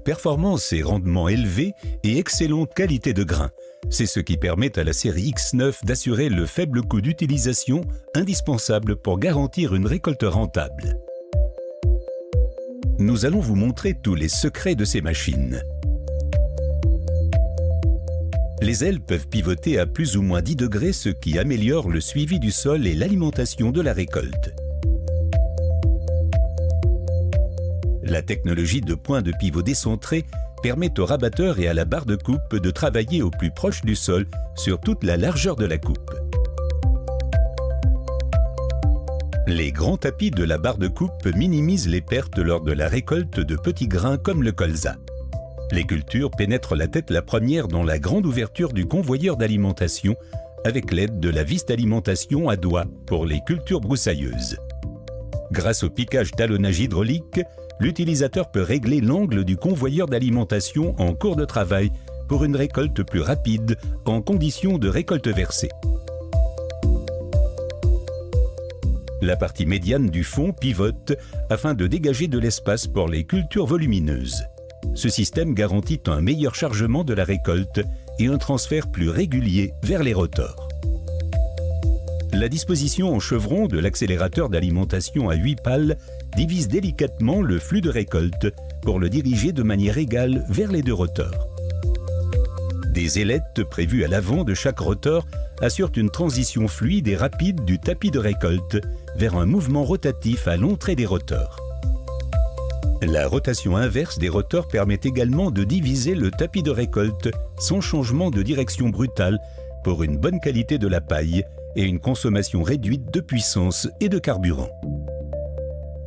performance et rendement élevés et excellente qualité de grain. C'est ce qui permet à la série X9 d'assurer le faible coût d'utilisation indispensable pour garantir une récolte rentable. Nous allons vous montrer tous les secrets de ces machines. Les ailes peuvent pivoter à plus ou moins 10 degrés, ce qui améliore le suivi du sol et l'alimentation de la récolte. La technologie de point de pivot décentré permet au rabatteur et à la barre de coupe de travailler au plus proche du sol sur toute la largeur de la coupe. Les grands tapis de la barre de coupe minimisent les pertes lors de la récolte de petits grains comme le colza. Les cultures pénètrent la tête la première dans la grande ouverture du convoyeur d'alimentation avec l'aide de la vis d'alimentation à doigt pour les cultures broussailleuses. Grâce au piquage talonnage hydraulique, l'utilisateur peut régler l'angle du convoyeur d'alimentation en cours de travail pour une récolte plus rapide en conditions de récolte versée. La partie médiane du fond pivote afin de dégager de l'espace pour les cultures volumineuses. Ce système garantit un meilleur chargement de la récolte et un transfert plus régulier vers les rotors. La disposition en chevron de l'accélérateur d'alimentation à 8 pales divise délicatement le flux de récolte pour le diriger de manière égale vers les deux rotors. Des ailettes prévues à l'avant de chaque rotor assurent une transition fluide et rapide du tapis de récolte vers un mouvement rotatif à l'entrée des rotors. La rotation inverse des rotors permet également de diviser le tapis de récolte sans changement de direction brutale pour une bonne qualité de la paille et une consommation réduite de puissance et de carburant.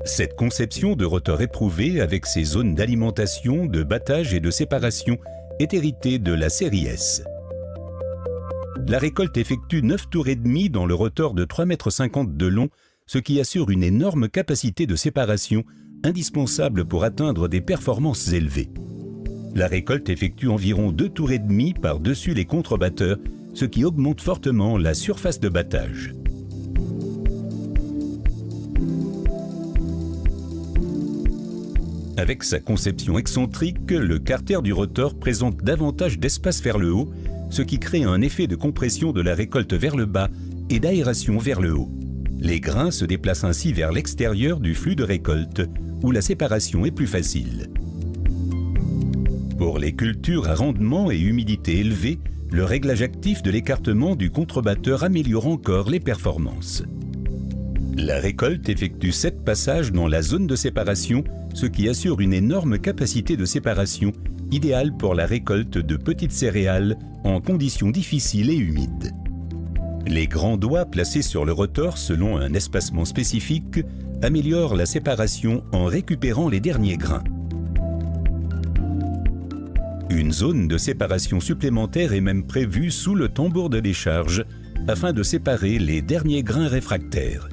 Cette conception de rotor éprouvé avec ses zones d'alimentation, de battage et de séparation est héritée de la série S. La récolte effectue 9 tours et demi dans le rotor de 3,50 m de long, ce qui assure une énorme capacité de séparation indispensable pour atteindre des performances élevées. La récolte effectue environ 2 tours et demi par-dessus les contrebatteurs, ce qui augmente fortement la surface de battage. Avec sa conception excentrique, le carter du rotor présente davantage d'espace vers le haut, ce qui crée un effet de compression de la récolte vers le bas et d'aération vers le haut. Les grains se déplacent ainsi vers l'extérieur du flux de récolte, où la séparation est plus facile. Pour les cultures à rendement et humidité élevée, le réglage actif de l'écartement du contrebatteur améliore encore les performances. La récolte effectue 7 passages dans la zone de séparation, ce qui assure une énorme capacité de séparation, idéale pour la récolte de petites céréales en conditions difficiles et humides. Les grands doigts placés sur le rotor selon un espacement spécifique améliorent la séparation en récupérant les derniers grains. Une zone de séparation supplémentaire est même prévue sous le tambour de décharge afin de séparer les derniers grains réfractaires.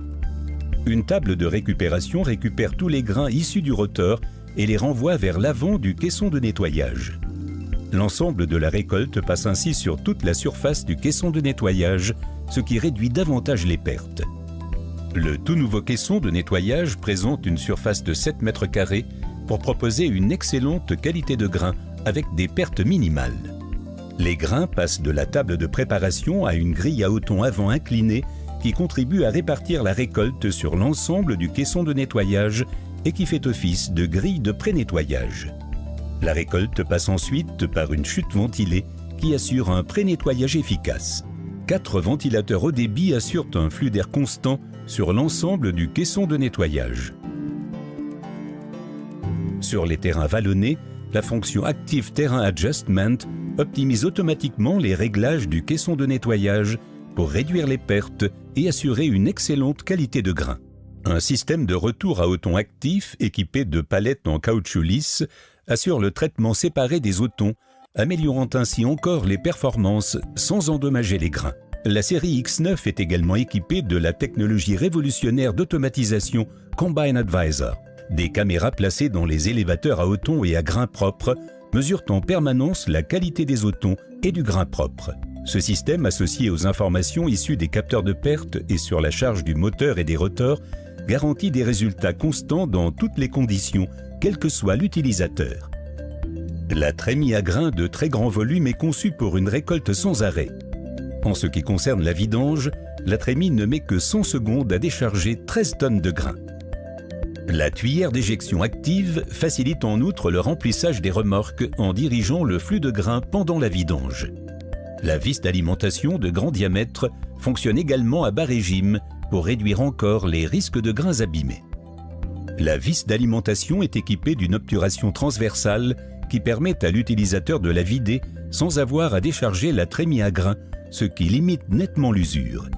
Une table de récupération récupère tous les grains issus du rotor et les renvoie vers l'avant du caisson de nettoyage. L'ensemble de la récolte passe ainsi sur toute la surface du caisson de nettoyage, ce qui réduit davantage les pertes. Le tout nouveau caisson de nettoyage présente une surface de 7 mètres carrés pour proposer une excellente qualité de grains avec des pertes minimales. Les grains passent de la table de préparation à une grille à hoton avant inclinée qui contribue à répartir la récolte sur l'ensemble du caisson de nettoyage et qui fait office de grille de pré-nettoyage. La récolte passe ensuite par une chute ventilée qui assure un pré-nettoyage efficace. 4 ventilateurs haut débit assurent un flux d'air constant sur l'ensemble du caisson de nettoyage. Sur les terrains vallonnés, la fonction Active Terrain Adjustment optimise automatiquement les réglages du caisson de nettoyage pour réduire les pertes et assurer une excellente qualité de grain. Un système de retour à otons actif équipé de palettes en caoutchouc lisse assure le traitement séparé des otons, améliorant ainsi encore les performances sans endommager les grains. La série X9 est également équipée de la technologie révolutionnaire d'automatisation Combine Advisor. Des caméras placées dans les élévateurs à otons et à grains propres mesurent en permanence la qualité des otons et du grain propre. Ce système, associé aux informations issues des capteurs de perte et sur la charge du moteur et des rotors, garantit des résultats constants dans toutes les conditions, quel que soit l'utilisateur. La trémie à grains de très grand volume est conçue pour une récolte sans arrêt. En ce qui concerne la vidange, la trémie ne met que 100 secondes à décharger 13 tonnes de grains. La tuyère d'éjection active facilite en outre le remplissage des remorques en dirigeant le flux de grains pendant la vidange. La vis d'alimentation de grand diamètre fonctionne également à bas régime pour réduire encore les risques de grains abîmés. La vis d'alimentation est équipée d'une obturation transversale qui permet à l'utilisateur de la vider sans avoir à décharger la trémie à grains, ce qui limite nettement l'usure.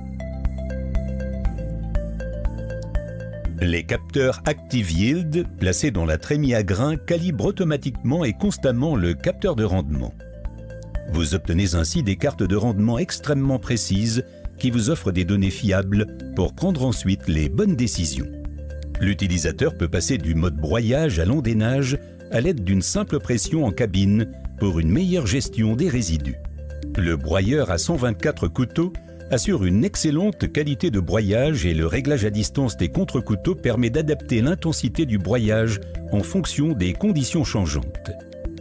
Les capteurs Active Yield, placés dans la trémie à grains, calibrent automatiquement et constamment le capteur de rendement. Vous obtenez ainsi des cartes de rendement extrêmement précises qui vous offrent des données fiables pour prendre ensuite les bonnes décisions. L'utilisateur peut passer du mode broyage à l'endénage à l'aide d'une simple pression en cabine pour une meilleure gestion des résidus. Le broyeur à 124 couteaux assure une excellente qualité de broyage et le réglage à distance des contre-couteaux permet d'adapter l'intensité du broyage en fonction des conditions changeantes.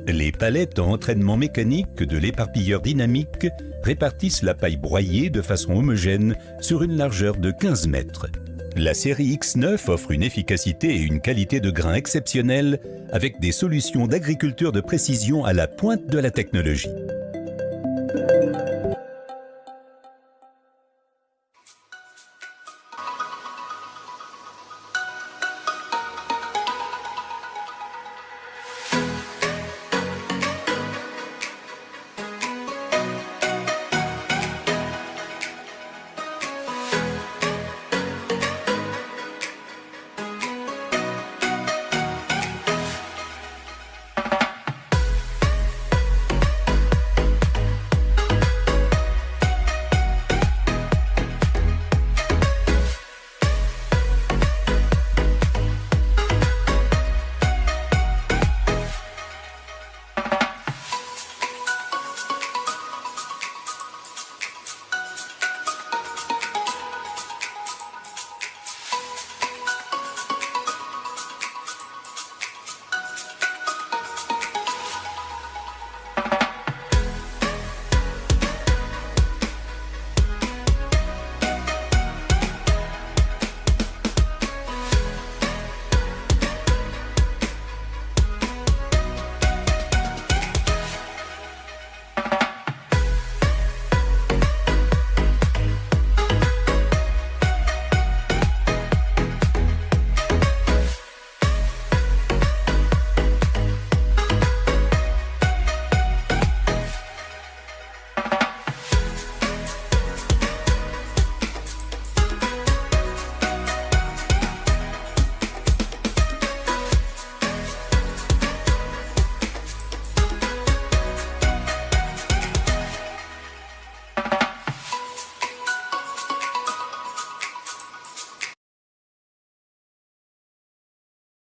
Les palettes en entraînement mécanique de l'éparpilleur dynamique répartissent la paille broyée de façon homogène sur une largeur de 15 mètres. La série X9 offre une efficacité et une qualité de grain exceptionnelles avec des solutions d'agriculture de précision à la pointe de la technologie.